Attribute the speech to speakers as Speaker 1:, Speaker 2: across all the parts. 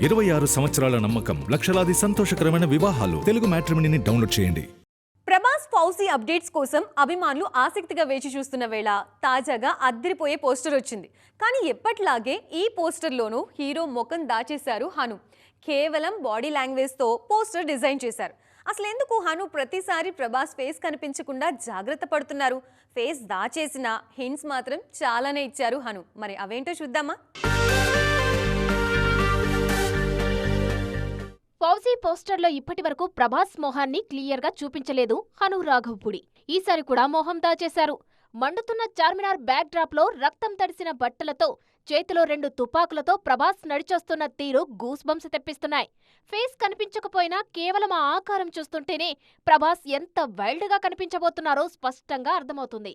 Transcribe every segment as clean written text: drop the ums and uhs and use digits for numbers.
Speaker 1: 26 సంవత్సరాల నమ్మకం, లక్షలాది సంతోషకరమైన వివాహాలు. తెలుగు మ్యాట్రిమోనీని డౌన్లోడ్ చేయండి.
Speaker 2: ప్రభాస్ ఫౌజీ అప్డేట్స్ కోసం అభిమానులు ఆసక్తిగా వేచి చూస్తున్న వేళ తాజాగా అద్దరిపోయే పోస్టర్ వచ్చింది. కానీ ఎప్పట్లాగే ఈ పోస్టర్లోనూ హీరో ముఖం దాచేశారు హను. కేవలం బాడీ లాంగ్వేజ్తో పోస్టర్ డిజైన్ చేశారు. అసలు ఎందుకు హను ప్రతిసారి ప్రభాస్ ఫేస్ కనిపించకుండా జాగ్రత్త పడుతున్నారు? ఫేస్ దాచేసిన హింట్స్ మాత్రం చాలానే ఇచ్చారు హను. మరి అవేంటో చూద్దామా?
Speaker 3: ఫౌజీ పోస్టర్లో ఇప్పటి వరకు ప్రభాస్ మొహాన్ని క్లియర్ గా చూపించలేదు హను రాఘవపూడి. ఈసారి కూడా మొహం దాచేశారు. మండుతున్న చార్మినార్ బ్యాక్ డ్రాప్ లో రక్తం తడిసిన బట్టలతో, చేతిలో 2 తుపాకులతో ప్రభాస్ నడిచొస్తున్న తీరు గూస్ బంప్స్ తెప్పిస్తున్నాయి. ఫేస్ కనిపించకపోయినా కేవలం ఆ ఆకారం చూస్తుంటేనే ప్రభాస్ ఎంత వైల్డ్ గా కనిపించబోతున్నారో స్పష్టంగా అర్థమవుతుంది.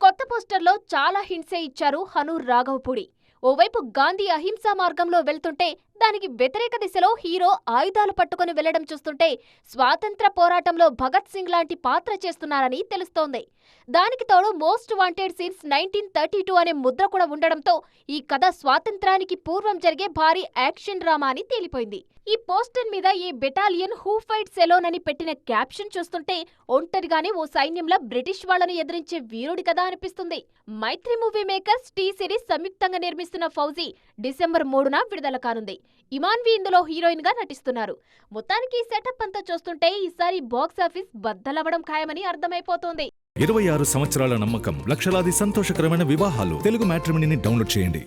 Speaker 3: కొత్త పోస్టర్లో చాలా హింట్సే ఇచ్చారు హను రాఘవపూడి. ఓవైపు గాంధీ అహింసా మార్గంలో వెళ్తుంటే దానికి వ్యతిరేక దిశలో హీరో ఆయుధాలు పట్టుకుని వెళ్లడం చూస్తుంటే స్వాతంత్ర పోరాటంలో భగత్ సింగ్ లాంటి పాత్ర చేస్తున్నారని తెలుస్తోంది. దానికి తోడు మోస్ట్ వాంటెడ్ సీన్స్ 1932 అనే ముద్ర కూడా ఉండడంతో ఈ కథ స్వాతంత్రానికి పూర్వం జరిగే భారీ యాక్షన్ డ్రామా అని తేలిపోయింది. ఈ పోస్టర్ మీద ఈ బెటాలియన్ హూ ఫైట్స్ ఎలోన్ అని పెట్టిన క్యాప్షన్ చూస్తుంటే ఒంటరిగానే ఓ సైన్యంలో బ్రిటిష్ వాళ్లను ఎదిరించే వీరుడి కదా అనిపిస్తుంది. మైత్రి మూవీ మేకర్స్ టీ సిరీస్ సంయుక్తంగా నిర్మిస్తున్న ఫౌజీ డిసెంబర్ 3న విడుదల కానుంది. ఇమాన్వి ఇందులో హీరోయిన్ గా నటిస్తున్నారు. మొత్తానికి సెటప్ అంతా చూస్తుంటే ఈసారి బాక్సాఫీస్ బద్దలవ్వడం ఖాయమని అర్థమైపోతోంది.
Speaker 1: 26 సంవత్సరాల నమ్మకం, లక్షలాది సంతోషకరమైన వివాహాలు. తెలుగు మ్యాట్రిమోనీని డౌన్లోడ్ చేయండి.